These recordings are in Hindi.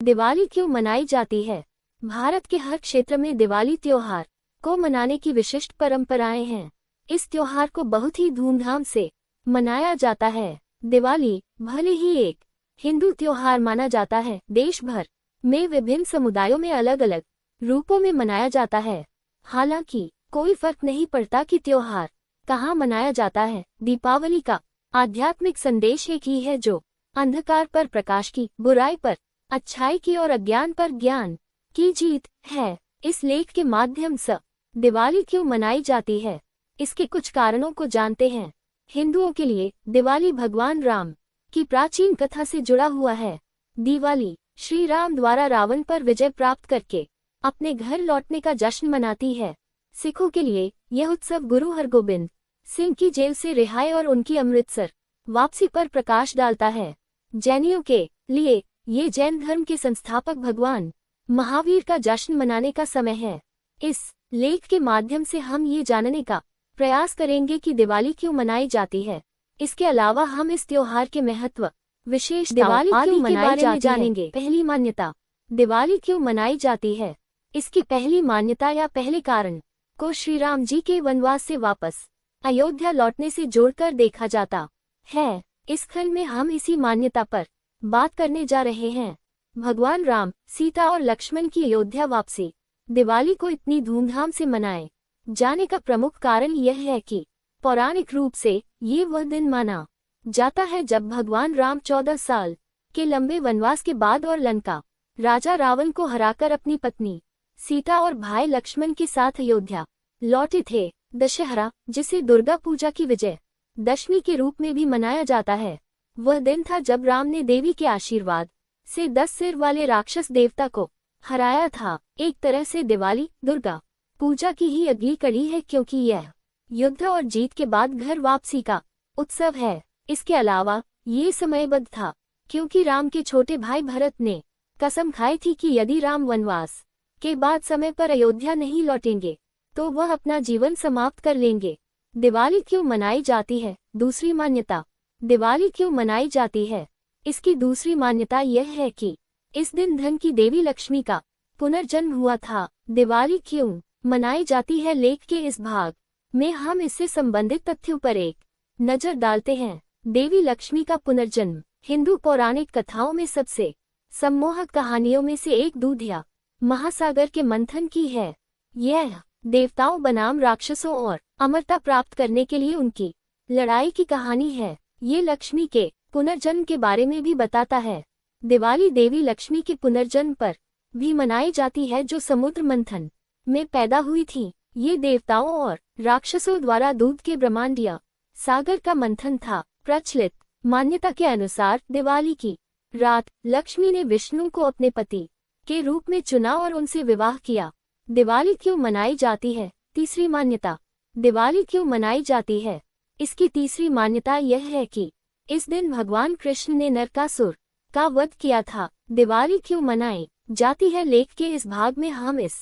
दिवाली क्यों मनाई जाती है? भारत के हर क्षेत्र में दिवाली त्योहार को मनाने की विशिष्ट परंपराएं हैं। इस त्योहार को बहुत ही धूमधाम से मनाया जाता है। दिवाली भले ही एक हिंदू त्योहार माना जाता है, देश भर में विभिन्न समुदायों में अलग अलग रूपों में मनाया जाता है। हालांकि कोई फर्क नहीं पड़ता कि त्योहार कहाँ मनाया जाता है। दीपावली का आध्यात्मिक संदेश एक ही है, जो अंधकार पर प्रकाश की, बुराई पर अच्छाई की और अज्ञान पर ज्ञान की जीत है। इस लेख के माध्यम से दिवाली क्यों मनाई जाती है, इसके कुछ कारणों को जानते हैं। हिंदुओं के लिए दिवाली भगवान राम की प्राचीन कथा से जुड़ा हुआ है। दिवाली श्री राम द्वारा रावण पर विजय प्राप्त करके अपने घर लौटने का जश्न मनाती है। सिखों के लिए यह उत्सव गुरु हरगोबिंद सिंह की जेल से रिहाई और उनकी अमृतसर वापसी पर प्रकाश डालता है। जैनियों के लिए ये जैन धर्म के संस्थापक भगवान महावीर का जश्न मनाने का समय है। इस लेख के माध्यम से हम ये जानने का प्रयास करेंगे कि दिवाली क्यों मनाई जाती है। इसके अलावा हम इस त्योहार के महत्व, विशेष दिवाली क्यों मनाई जाती जानेंगे। पहली मान्यता, दिवाली क्यों मनाई जाती है। इसकी पहली मान्यता या पहले कारण को श्री राम जी के वनवास से वापस अयोध्या लौटने से जोड़कर देखा जाता है। इस खंड में हम इसी मान्यता पर बात करने जा रहे हैं। भगवान राम, सीता और लक्ष्मण की अयोध्या वापसी। दिवाली को इतनी धूमधाम से मनाए जाने का प्रमुख कारण यह है कि पौराणिक रूप से ये वह दिन माना जाता है जब भगवान राम 14 साल के लंबे वनवास के बाद और लंका राजा रावण को हराकर अपनी पत्नी सीता और भाई लक्ष्मण के साथ अयोध्या लौटे थे। दशहरा, जिसे दुर्गा पूजा की विजय दशमी के रूप में भी मनाया जाता है, वह दिन था जब राम ने देवी के आशीर्वाद से 10 सिर वाले राक्षस देवता को हराया था। एक तरह से दिवाली दुर्गा पूजा की ही अगली कड़ी है, क्योंकि यह युद्ध और जीत के बाद घर वापसी का उत्सव है। इसके अलावा ये समयबद्ध था क्योंकि राम के छोटे भाई भरत ने कसम खाई थी कि यदि राम वनवास के बाद समय पर अयोध्या नहीं लौटेंगे तो वह अपना जीवन समाप्त कर लेंगे। दिवाली क्यों मनाई जाती है। दूसरी मान्यता, दिवाली क्यों मनाई जाती है। इसकी दूसरी मान्यता यह है कि इस दिन धन की देवी लक्ष्मी का पुनर्जन्म हुआ था। दिवाली क्यों मनाई जाती है, लेख के इस भाग में हम इससे संबंधित तथ्यों पर एक नजर डालते हैं। देवी लक्ष्मी का पुनर्जन्म हिंदू पौराणिक कथाओं में सबसे सम्मोहक कहानियों में से एक दूधिया महासागर के मंथन की है। यह देवताओं बनाम राक्षसों और अमरता प्राप्त करने के लिए उनकी लड़ाई की कहानी है। ये लक्ष्मी के पुनर्जन्म के बारे में भी बताता है। दिवाली देवी लक्ष्मी के पुनर्जन्म पर भी मनाई जाती है, जो समुद्र मंथन में पैदा हुई थी। ये देवताओं और राक्षसों द्वारा दूध के ब्रह्मांडीय सागर का मंथन था। प्रचलित मान्यता के अनुसार दिवाली की रात लक्ष्मी ने विष्णु को अपने पति के रूप में चुना और उनसे विवाह किया। दिवाली क्यों मनाई जाती है। तीसरी मान्यता, दिवाली क्यों मनाई जाती है। इसकी तीसरी मान्यता यह है कि इस दिन भगवान कृष्ण ने नरकासुर का वध किया था। दिवाली क्यों मनाई जाती है, लेख के इस भाग में हम इस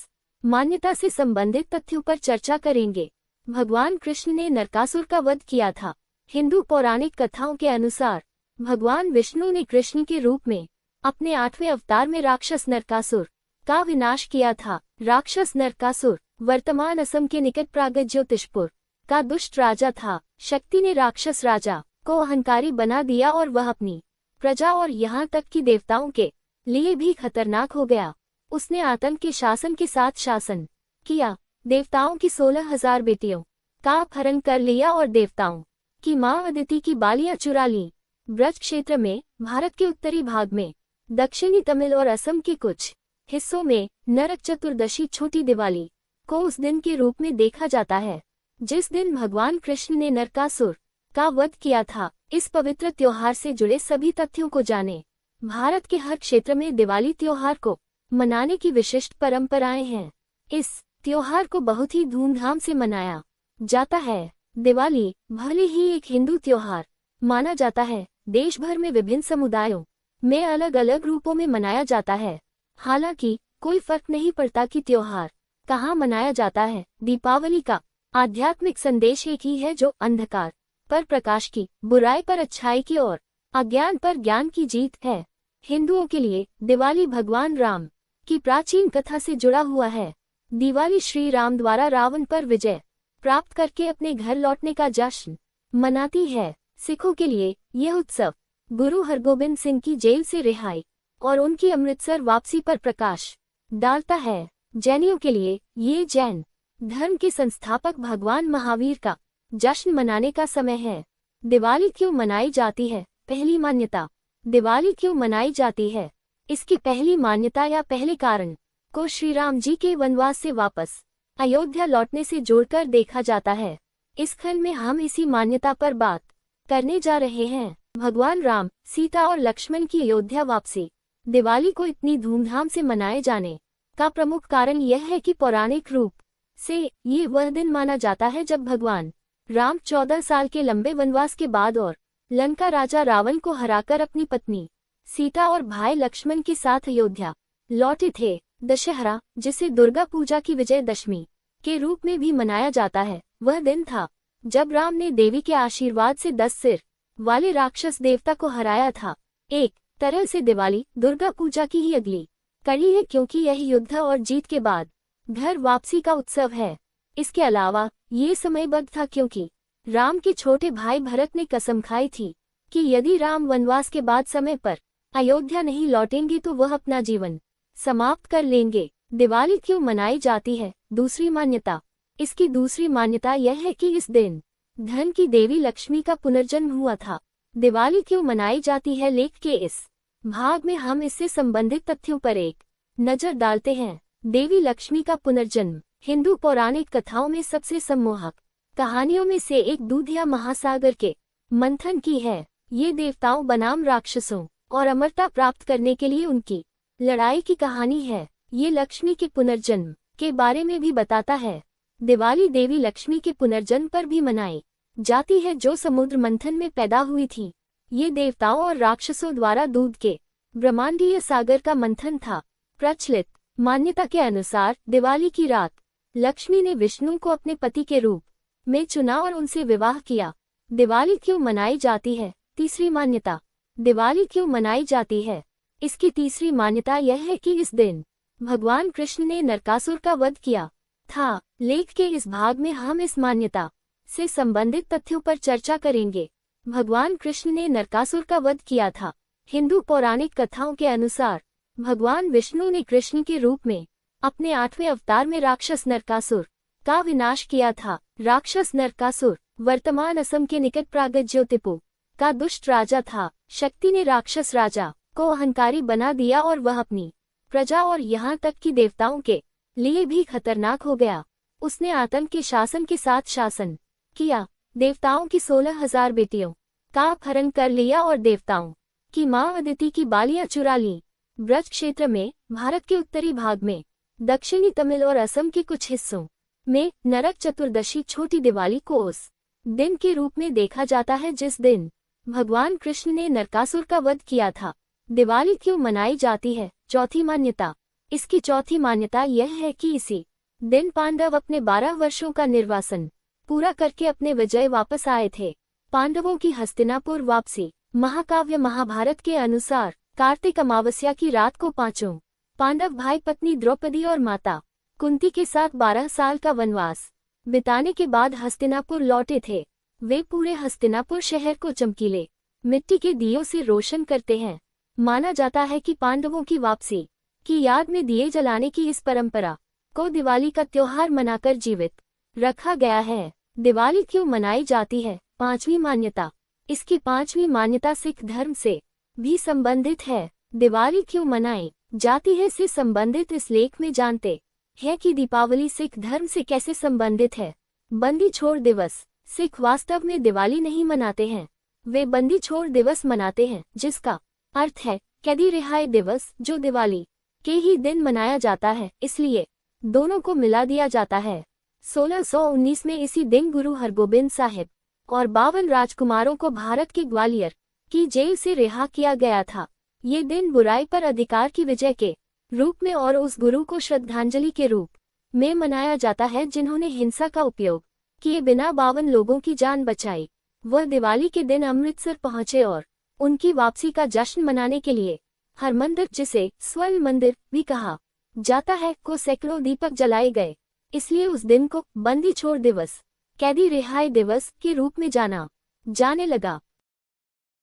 मान्यता से संबंधित तथ्यों पर चर्चा करेंगे। भगवान कृष्ण ने नरकासुर का वध किया था। हिंदू पौराणिक कथाओं के अनुसार भगवान विष्णु ने कृष्ण के रूप में अपने 8वें अवतार में राक्षस नरकासुर का विनाश किया था। राक्षस नरकासुर वर्तमान असम के निकट प्रागज्योतिषपुर का दुष्ट राजा था। शक्ति ने राक्षस राजा को अहंकारी बना दिया और वह अपनी प्रजा और यहाँ तक कि देवताओं के लिए भी खतरनाक हो गया। उसने आतंक के शासन के साथ शासन किया। देवताओं की 16,000 बेटियों का अपहरण कर लिया और देवताओं की मां अदिति की बालियां चुरा ली। ब्रज क्षेत्र में, भारत के उत्तरी भाग में, दक्षिणी तमिल और असम के कुछ हिस्सों में नरक चतुर्दशी छोटी दिवाली को उस दिन के रूप में देखा जाता है जिस दिन भगवान कृष्ण ने नरकासुर का वध किया था। इस पवित्र त्योहार से जुड़े सभी तथ्यों को जानें। भारत के हर क्षेत्र में दिवाली त्योहार को मनाने की विशिष्ट परंपराएं हैं। इस त्योहार को बहुत ही धूमधाम से मनाया जाता है। दिवाली भले ही एक हिंदू त्योहार माना जाता है, देश भर में विभिन्न समुदायों में अलग अलग रूपों में मनाया जाता है। हालांकि कोई फर्क नहीं पड़ता कि त्योहार कहाँ मनाया जाता है। दीपावली का आध्यात्मिक संदेश एक ही है, जो अंधकार पर प्रकाश की, बुराई पर अच्छाई की और अज्ञान पर ज्ञान की जीत है। हिंदुओं के लिए दिवाली भगवान राम की प्राचीन कथा से जुड़ा हुआ है। दिवाली श्री राम द्वारा रावण पर विजय प्राप्त करके अपने घर लौटने का जश्न मनाती है। सिखों के लिए यह उत्सव गुरु हरगोबिंद सिंह की जेल से रिहाई और उनकी अमृतसर वापसी पर प्रकाश डालता है। जैनियों के लिए ये जैन धर्म के संस्थापक भगवान महावीर का जश्न मनाने का समय है। दिवाली क्यों मनाई जाती है? पहली मान्यता। दिवाली क्यों मनाई जाती है? इसकी पहली मान्यता या पहले कारण को श्री राम जी के वनवास से वापस अयोध्या लौटने से जोड़कर देखा जाता है। इस खंड में हम इसी मान्यता पर बात करने जा रहे हैं। भगवान राम, सीता और लक्ष्मण की अयोध्या वापसी। दिवाली को इतनी धूमधाम से मनाए जाने का प्रमुख कारण यह है कि पौराणिक रूप से ये वह दिन माना जाता है जब भगवान राम 14 साल के लंबे वनवास के बाद और लंका राजा रावण को हराकर अपनी पत्नी सीता और भाई लक्ष्मण के साथ अयोध्या लौटे थे। दशहरा, जिसे दुर्गा पूजा की विजयदशमी के रूप में भी मनाया जाता है, वह दिन था जब राम ने देवी के आशीर्वाद से 10 सिर वाले राक्षस देवता को हराया था। एक तरह से दिवाली दुर्गा पूजा की ही अगली कड़ी है, क्योंकि यह युद्ध और जीत के बाद घर वापसी का उत्सव है। इसके अलावा ये समयबद्ध था क्योंकि राम के छोटे भाई भरत ने कसम खाई थी कि यदि राम वनवास के बाद समय पर अयोध्या नहीं लौटेंगे तो वह अपना जीवन समाप्त कर लेंगे। दिवाली क्यों मनाई जाती है? दूसरी मान्यता। इसकी दूसरी मान्यता यह है कि इस दिन धन की देवी लक्ष्मी का पुनर्जन्म हुआ था। दिवाली क्यों मनाई जाती है? लेख के इस भाग में हम इससे संबंधित तथ्यों पर एक नजर डालते हैं। देवी लक्ष्मी का पुनर्जन्म हिंदू पौराणिक कथाओं में सबसे सम्मोहक कहानियों में से एक दूधिया महासागर के मंथन की है। ये देवताओं बनाम राक्षसों और अमरता प्राप्त करने के लिए उनकी लड़ाई की कहानी है। ये लक्ष्मी के पुनर्जन्म के बारे में भी बताता है। दिवाली देवी लक्ष्मी के पुनर्जन्म पर भी मनाई जाती है, जो समुद्र मंथन में पैदा हुई थी। ये देवताओं और राक्षसों द्वारा दूध के ब्रह्मांडीय सागर का मंथन था। प्रचलित मान्यता के अनुसार दिवाली की रात लक्ष्मी ने विष्णु को अपने पति के रूप में चुना और उनसे विवाह किया। दिवाली क्यों मनाई जाती है? तीसरी मान्यता। दिवाली क्यों मनाई जाती है? इसकी तीसरी मान्यता यह है कि इस दिन भगवान कृष्ण ने नरकासुर का वध किया था। लेख के इस भाग में हम इस मान्यता से संबंधित तथ्यों पर चर्चा करेंगे। भगवान कृष्ण ने नरकासुर का वध किया था। हिंदू पौराणिक कथाओं के अनुसार भगवान विष्णु ने कृष्ण के रूप में अपने 8वें अवतार में राक्षस नरकासुर का विनाश किया था। राक्षस नरकासुर वर्तमान असम के निकट प्रागज्योतिपुर का दुष्ट राजा था। शक्ति ने राक्षस राजा को अहंकारी बना दिया और वह अपनी प्रजा और यहाँ तक कि देवताओं के लिए भी खतरनाक हो गया। उसने आतंक के शासन के साथ शासन किया। देवताओं की 16,000 बेटियों का अपहरण कर लिया और देवताओं की मां अदिति की बालियां चुरा लीं। ब्रज क्षेत्र में, भारत के उत्तरी भाग में, दक्षिणी तमिल और असम के कुछ हिस्सों में नरक चतुर्दशी छोटी दिवाली को उस दिन के रूप में देखा जाता है जिस दिन भगवान कृष्ण ने नरकासुर का वध किया था। दिवाली क्यों मनाई जाती है? चौथी मान्यता। इसकी चौथी मान्यता यह है कि इसी दिन पांडव अपने 12 वर्षों का निर्वासन पूरा करके अपने विजय वापस आए थे। पांडवों की हस्तिनापुर वापसी। महाकाव्य महाभारत के अनुसार कार्तिक अमावस्या की रात को पांचों पांडव भाई पत्नी द्रौपदी और माता कुंती के साथ 12 साल का वनवास बिताने के बाद हस्तिनापुर लौटे थे। वे पूरे हस्तिनापुर शहर को चमकीले मिट्टी के दियों से रोशन करते हैं। माना जाता है कि पांडवों की वापसी की याद में दिए जलाने की इस परंपरा को दिवाली का त्योहार मनाकर जीवित रखा गया है। दिवाली क्यों मनाई जाती है? पांचवी मान्यता। इसकी पांचवी मान्यता सिख धर्म से भी संबंधित है। दिवाली क्यों मनाई जाती है से संबंधित इस लेख में जानते हैं कि दीपावली सिख धर्म से कैसे संबंधित है। बंदी छोड़ दिवस। सिख वास्तव में दिवाली नहीं मनाते हैं, वे बंदी छोड़ दिवस मनाते हैं, जिसका अर्थ है कैदी रिहाई दिवस, जो दिवाली के ही दिन मनाया जाता है, इसलिए दोनों को मिला दिया जाता है। 1619 में इसी दिन गुरु हरगोबिंद साहिब और 52 राजकुमारों को भारत के ग्वालियर की जेल से रिहा किया गया था। ये दिन बुराई पर अधिकार की विजय के रूप में और उस गुरु को श्रद्धांजलि के रूप में मनाया जाता है जिन्होंने हिंसा का उपयोग किए बिना 52 लोगों की जान बचाई। वह दिवाली के दिन अमृतसर पहुंचे और उनकी वापसी का जश्न मनाने के लिए हरमंदिर, जिसे स्वर्ण मंदिर भी कहा जाता है, को सैकड़ों दीपक जलाए गए। इसलिए उस दिन को बंदी छोड़ दिवस, कैदी रिहाई दिवस के रूप में जाना जाने लगा।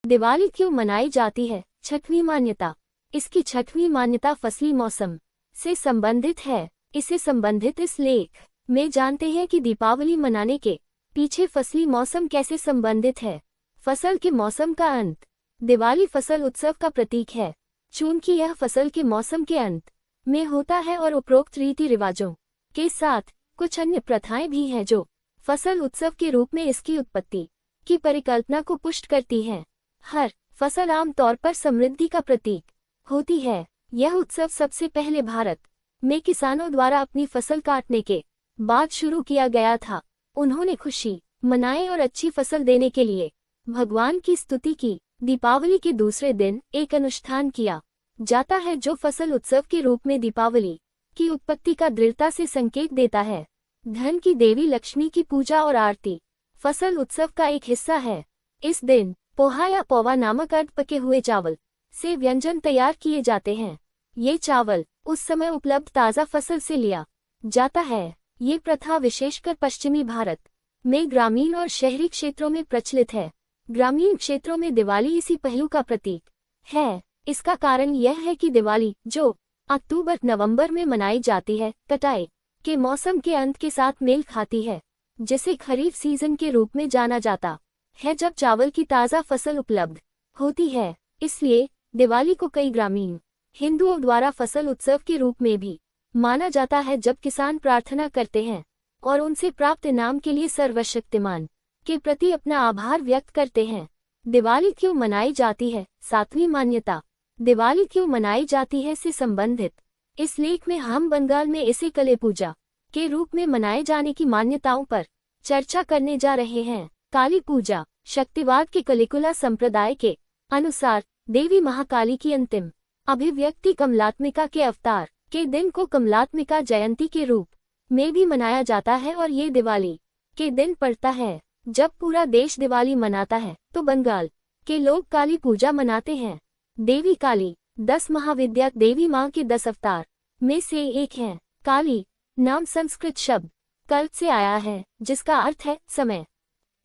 दिवाली क्यों मनाई जाती है? छठवीं मान्यता। इसकी छठवीं मान्यता फसली मौसम से संबंधित है। इसे संबंधित इस लेख में जानते हैं कि दीपावली मनाने के पीछे फसली मौसम कैसे संबंधित है। फसल के मौसम का अंत। दिवाली फसल उत्सव का प्रतीक है, चूंकि यह फसल के मौसम के अंत में होता है और उपरोक्त रीति रिवाजों के साथ कुछ अन्य प्रथाएं भी हैं जो फसल उत्सव के रूप में इसकी उत्पत्ति की परिकल्पना को पुष्ट करती हैं। हर फसल आमतौर पर समृद्धि का प्रतीक होती है। यह उत्सव सबसे पहले भारत में किसानों द्वारा अपनी फसल काटने के बाद शुरू किया गया था। उन्होंने खुशी मनाए और अच्छी फसल देने के लिए भगवान की स्तुति की। दीपावली के दूसरे दिन एक अनुष्ठान किया जाता है जो फसल उत्सव के रूप में दीपावली की उत्पत्ति का दृढ़ता से संकेत देता है। धन की देवी लक्ष्मी की पूजा और आरती फसल उत्सव का एक हिस्सा है। इस दिन पोहा या पौवा नामक अर्ध पके हुए चावल से व्यंजन तैयार किए जाते हैं। ये चावल उस समय उपलब्ध ताज़ा फसल से लिया जाता है। ये प्रथा विशेषकर पश्चिमी भारत में ग्रामीण और शहरी क्षेत्रों में प्रचलित है। ग्रामीण क्षेत्रों में दिवाली इसी पहलू का प्रतीक है। इसका कारण यह है कि दिवाली, जो अक्टूबर-नवंबर में मनाई जाती है, कटाई के मौसम के अंत के साथ मेल खाती है, जिसे खरीफ सीजन के रूप में जाना जाता है, जब चावल की ताज़ा फसल उपलब्ध होती है। इसलिए दिवाली को कई ग्रामीण हिंदुओं द्वारा फसल उत्सव के रूप में भी माना जाता है, जब किसान प्रार्थना करते हैं और उनसे प्राप्त इनाम के लिए सर्वशक्तिमान के प्रति अपना आभार व्यक्त करते हैं। दिवाली क्यों मनाई जाती है? सातवीं मान्यता। दिवाली क्यों मनाई जाती है से संबंधित इस लेख में हम बंगाल में इसे कले पूजा के रूप में मनाए जाने की मान्यताओं पर चर्चा करने जा रहे हैं। काली पूजा। शक्तिवाद के कलिकुला संप्रदाय के अनुसार देवी महाकाली की अंतिम अभिव्यक्ति कमलात्मिका के अवतार के दिन को कमलात्मिका जयंती के रूप में भी मनाया जाता है और ये दिवाली के दिन पड़ता है। जब पूरा देश दिवाली मनाता है तो बंगाल के लोग काली पूजा मनाते हैं। देवी काली 10 महाविद्या देवी माँ के 10 अवतार में से एक है। काली नाम संस्कृत शब्द कल्प से आया है, जिसका अर्थ है समय।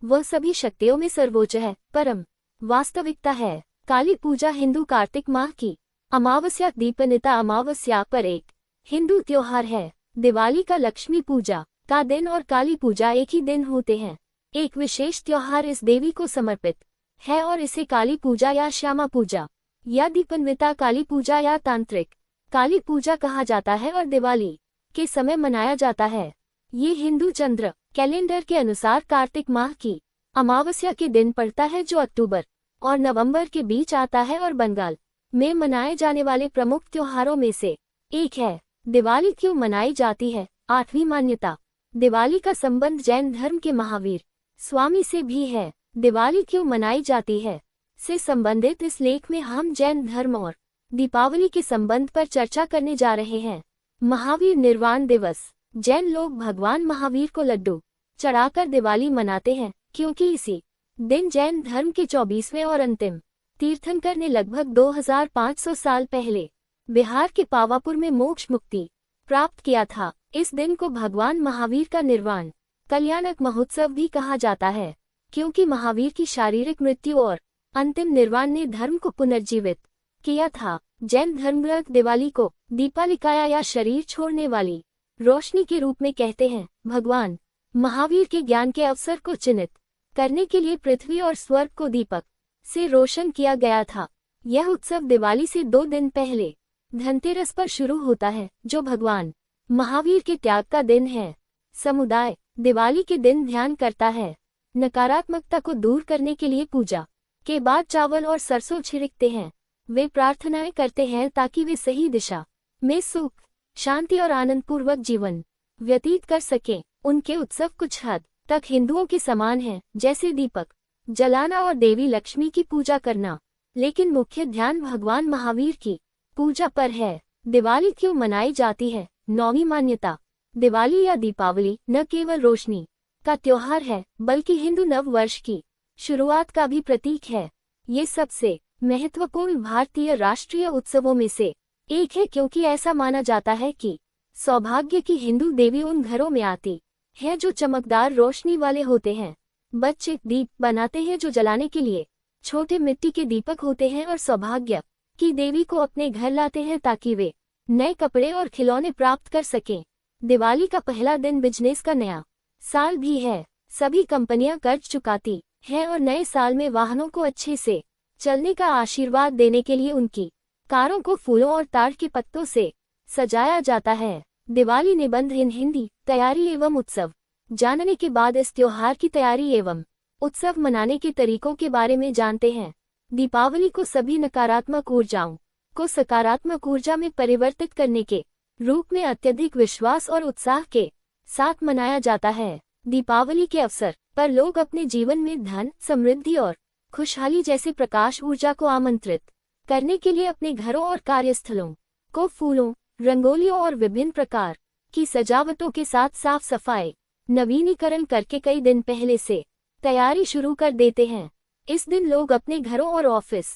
वह सभी शक्तियों में सर्वोच्च है, परम वास्तविकता है। काली पूजा हिंदू कार्तिक माह की अमावस्या दीपनिता अमावस्या पर एक हिंदू त्योहार है। दिवाली का लक्ष्मी पूजा का दिन और काली पूजा एक ही दिन होते हैं। एक विशेष त्योहार इस देवी को समर्पित है और इसे काली पूजा या श्यामा पूजा या दीपन्विता काली पूजा या तांत्रिक काली पूजा कहा जाता है और दिवाली के समय मनाया जाता है। ये हिंदू चंद्र कैलेंडर के अनुसार कार्तिक माह की अमावस्या के दिन पड़ता है, जो अक्टूबर और नवंबर के बीच आता है और बंगाल में मनाए जाने वाले प्रमुख त्योहारों में से एक है। दिवाली क्यों मनाई जाती है? आठवीं मान्यता। दिवाली का संबंध जैन धर्म के महावीर स्वामी से भी है। दिवाली क्यों मनाई जाती है से संबंधित इस लेख में हम जैन धर्म और दीपावली के संबंध पर चर्चा करने जा रहे हैं। महावीर निर्वाण दिवस। जैन लोग भगवान महावीर को लड्डू चढ़ाकर दिवाली मनाते हैं, क्योंकि इसी दिन जैन धर्म के 24वें और अंतिम तीर्थंकर ने लगभग 2500 साल पहले बिहार के पावापुर में मोक्ष मुक्ति प्राप्त किया था। इस दिन को भगवान महावीर का निर्वाण कल्याणक महोत्सव भी कहा जाता है, क्योंकि महावीर की शारीरिक मृत्यु और अंतिम निर्वाण ने धर्म को पुनर्जीवित किया था। जैन धर्मग्रंथ दिवाली को दीपालिकाया या शरीर छोड़ने वाली रोशनी के रूप में कहते हैं। भगवान महावीर के ज्ञान के अवसर को चिन्हित करने के लिए पृथ्वी और स्वर्ग को दीपक से रोशन किया गया था। यह उत्सव दिवाली से 2 दिन पहले धनतेरस पर शुरू होता है, जो भगवान महावीर के त्याग का दिन है। समुदाय दिवाली के दिन ध्यान करता है। नकारात्मकता को दूर करने के लिए पूजा के बाद चावल और सरसों छिड़कते हैं। वे प्रार्थनाएं करते हैं ताकि वे सही दिशा में सुख, शांति और आनंदपूर्वक जीवन व्यतीत कर सकें। उनके उत्सव कुछ हद तक हिंदुओं के समान हैं, जैसे दीपक जलाना और देवी लक्ष्मी की पूजा करना, लेकिन मुख्य ध्यान भगवान महावीर की पूजा पर है। दिवाली क्यों मनाई जाती है? 9वीं मान्यता। दिवाली या दीपावली न केवल रोशनी का त्योहार है, बल्कि हिंदू नव वर्ष की शुरुआत का भी प्रतीक है। ये सबसे महत्वपूर्ण भारतीय राष्ट्रीय उत्सवों में से एक है, क्योंकि ऐसा माना जाता है कि सौभाग्य की हिंदू देवी उन घरों में आती है जो चमकदार रोशनी वाले होते हैं। बच्चे दीप बनाते हैं जो जलाने के लिए छोटे मिट्टी के दीपक होते हैं और सौभाग्य की देवी को अपने घर लाते हैं ताकि वे नए कपड़े और खिलौने प्राप्त कर सकें। दिवाली का पहला दिन बिजनेस का नया साल भी है। सभी कंपनियां कर्ज चुकाती हैं और नए साल में वाहनों को अच्छे से चलने का आशीर्वाद देने के लिए उनकी कारों को फूलों और ताड़ के पत्तों से सजाया जाता है। दिवाली निबंध इन हिंदी तैयारी एवं उत्सव जानने के बाद इस त्योहार की तैयारी एवं उत्सव मनाने के तरीकों के बारे में जानते हैं। दीपावली को सभी नकारात्मक ऊर्जाओं को सकारात्मक ऊर्जा में परिवर्तित करने के रूप में अत्यधिक विश्वास और उत्साह के साथ मनाया जाता है। दीपावली के अवसर पर लोग अपने जीवन में धन, समृद्धि और खुशहाली जैसे प्रकाश ऊर्जा को आमंत्रित करने के लिए अपने घरों और कार्यस्थलों को फूलों, रंगोलियों और विभिन्न प्रकार की सजावटों के साथ साफ सफाई, नवीनीकरण करके कई दिन पहले से तैयारी शुरू कर देते हैं। इस दिन लोग अपने घरों और ऑफिस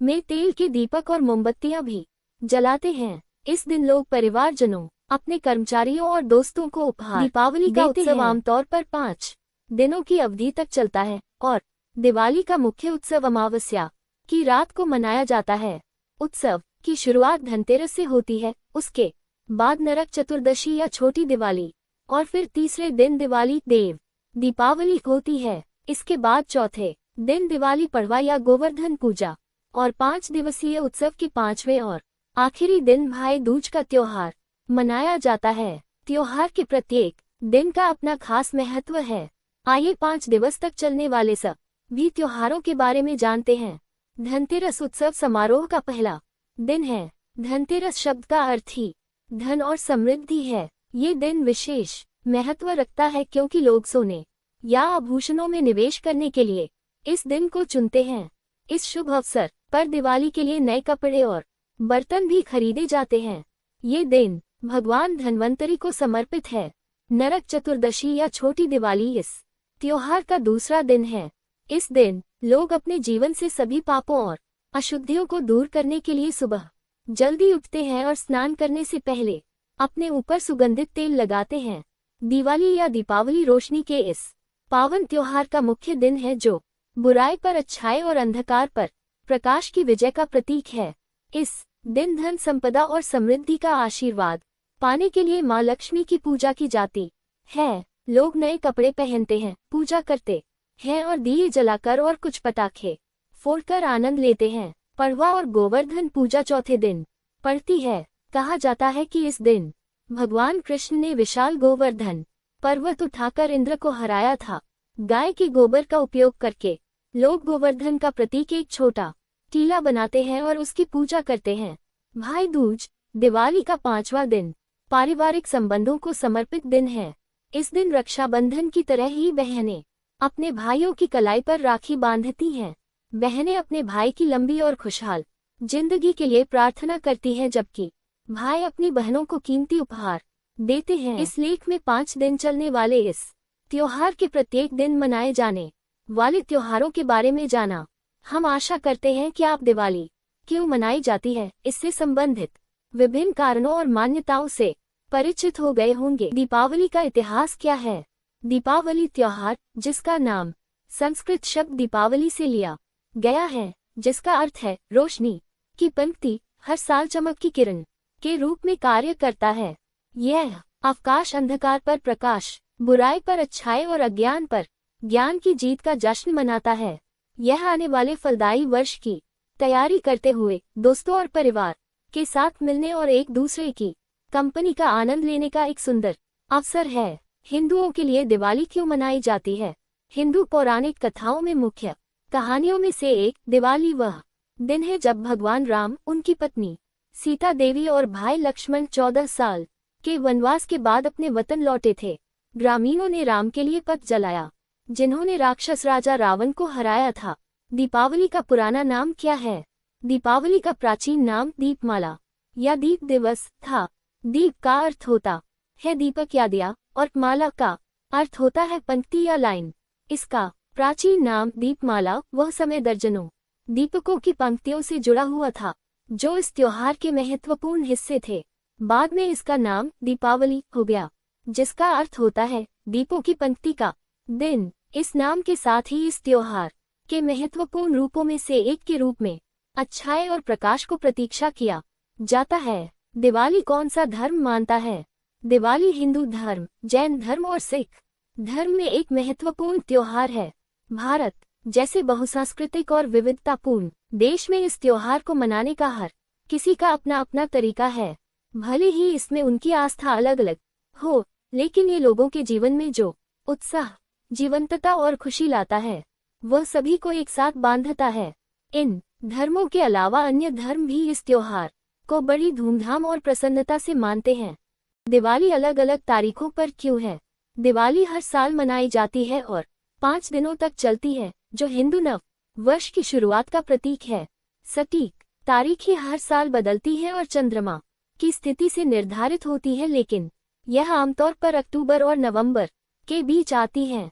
में तेल के दीपक और मोमबत्तियां भी जलाते हैं। इस दिन लोग परिवारजनों, अपने कर्मचारियों और दोस्तों को उपहार दीपावली का उत्सव आमतौर पर 5 दिनों की अवधि तक चलता है और दिवाली का मुख्य उत्सव अमावस्या की रात को मनाया जाता है। उत्सव की शुरुआत धनतेरस से होती है, उसके बाद नरक चतुर्दशी या छोटी दिवाली और फिर तीसरे दिन दिवाली देव दीपावली होती है। इसके बाद चौथे दिन दिवाली पड़वा या गोवर्धन पूजा और 5 दिवसीय उत्सव के 5वें और आखिरी दिन भाई दूज का त्योहार मनाया जाता है। त्योहार के प्रत्येक दिन का अपना खास महत्व है। आइए 5 दिवस तक चलने वाले सभी त्योहारों के बारे में जानते हैं। धनतेरस उत्सव समारोह का पहला दिन है। धनतेरस शब्द का अर्थ ही धन और समृद्धि है। ये दिन विशेष महत्व रखता है क्योंकि लोग सोने या आभूषणों में निवेश करने के लिए इस दिन को चुनते हैं। इस शुभ अवसर पर दिवाली के लिए नए कपड़े और बर्तन भी खरीदे जाते हैं। ये दिन भगवान धन्वंतरी को समर्पित है। नरक चतुर्दशी या छोटी दिवाली इस त्योहार का दूसरा दिन है। इस दिन लोग अपने जीवन से सभी पापों और अशुद्धियों को दूर करने के लिए सुबह जल्दी उठते हैं और स्नान करने से पहले अपने ऊपर सुगंधित तेल लगाते हैं। दिवाली या दीपावली रोशनी के इस पावन त्योहार का मुख्य दिन है जो बुराई पर अच्छाई और अंधकार पर प्रकाश की विजय का प्रतीक है। इस दिन धन, संपदा और समृद्धि का आशीर्वाद पाने के लिए मां लक्ष्मी की पूजा की जाती है। लोग नए कपड़े पहनते हैं, पूजा करते हैं और दिए जलाकर और कुछ पटाखे फोड़कर आनंद लेते हैं। पड़वा और गोवर्धन पूजा चौथे दिन पड़ती है। कहा जाता है कि इस दिन भगवान कृष्ण ने विशाल गोवर्धन पर्वत उठाकर इंद्र को हराया था। गाय के गोबर का उपयोग करके लोग गोवर्धन का प्रतीक एक छोटा टीला बनाते हैं और उसकी पूजा करते हैं। भाई दूज दिवाली का 5वां दिन पारिवारिक संबंधों को समर्पित दिन है। इस दिन रक्षाबंधन की तरह ही बहनें अपने भाइयों की कलाई पर राखी बांधती हैं। बहनें अपने भाई की लंबी और खुशहाल जिंदगी के लिए प्रार्थना करती हैं, जबकि भाई अपनी बहनों को कीमती उपहार देते हैं। इस लेख में 5 दिन चलने वाले इस त्योहार के प्रत्येक दिन मनाए जाने वाले त्योहारों के बारे में जाना। हम आशा करते हैं कि आप दिवाली क्यों मनाई जाती है, इससे संबंधित विभिन्न कारणों और मान्यताओं से परिचित हो गए होंगे। दीपावली का इतिहास क्या है? दीपावली त्योहार, जिसका नाम संस्कृत शब्द दीपावली से लिया गया है, जिसका अर्थ है रोशनी की पंक्ति, हर साल चमक की किरण के रूप में कार्य करता है। यह अवकाश अंधकार पर प्रकाश, बुराई पर अच्छाई और अज्ञान पर ज्ञान की जीत का जश्न मनाता है। यह आने वाले फलदायी वर्ष की तैयारी करते हुए दोस्तों और परिवार के साथ मिलने और एक दूसरे की कंपनी का आनंद लेने का एक सुंदर अवसर है। हिंदुओं के लिए दिवाली क्यों मनाई जाती है? हिंदू पौराणिक कथाओं में मुख्य कहानियों में से एक दिवाली वह दिन है जब भगवान राम, उनकी पत्नी सीता देवी और भाई लक्ष्मण 14 साल के वनवास के बाद अपने वतन लौटे थे। ग्रामीणों ने राम के लिए पथ जलाया, जिन्होंने राक्षस राजा रावण को हराया था। दीपावली का पुराना नाम क्या है? दीपावली का प्राचीन नाम दीपमाला या दीप दिवस था। दीप का अर्थ होता है दीपक या दिया और माला का अर्थ होता है पंक्ति या लाइन। इसका प्राचीन नाम दीपमाला वह समय दर्जनों दीपकों की पंक्तियों से जुड़ा हुआ था, जो इस त्योहार के महत्वपूर्ण हिस्से थे। बाद में इसका नाम दीपावली हो गया, जिसका अर्थ होता है दीपों की पंक्ति का दिन। इस नाम के साथ ही इस त्योहार के महत्वपूर्ण रूपों में से एक के रूप में अच्छाई और प्रकाश को प्रतीक्षा किया जाता है। दिवाली कौन सा धर्म मानता है? दिवाली हिंदू धर्म, जैन धर्म और सिख धर्म में एक महत्वपूर्ण त्योहार है। भारत जैसे बहुसांस्कृतिक और विविधतापूर्ण देश में इस त्योहार को मनाने का हर किसी का अपना अपना तरीका है। भले ही इसमें उनकी आस्था अलग अलग हो, लेकिन ये लोगों के जीवन में जो उत्साह, जीवंतता और खुशी लाता है, वह सभी को एक साथ बांधता है। इन धर्मों के अलावा अन्य धर्म भी इस त्योहार को बड़ी धूमधाम और प्रसन्नता से मानते हैं। दिवाली अलग अलग तारीखों पर क्यों है? दिवाली हर साल मनाई जाती है और 5 दिनों तक चलती है, जो हिंदू नव वर्ष की शुरुआत का प्रतीक है। सटीक तारीखें हर साल बदलती है और चंद्रमा की स्थिति से निर्धारित होती है, लेकिन यह आमतौर पर अक्टूबर और नवंबर के बीच आती हैं।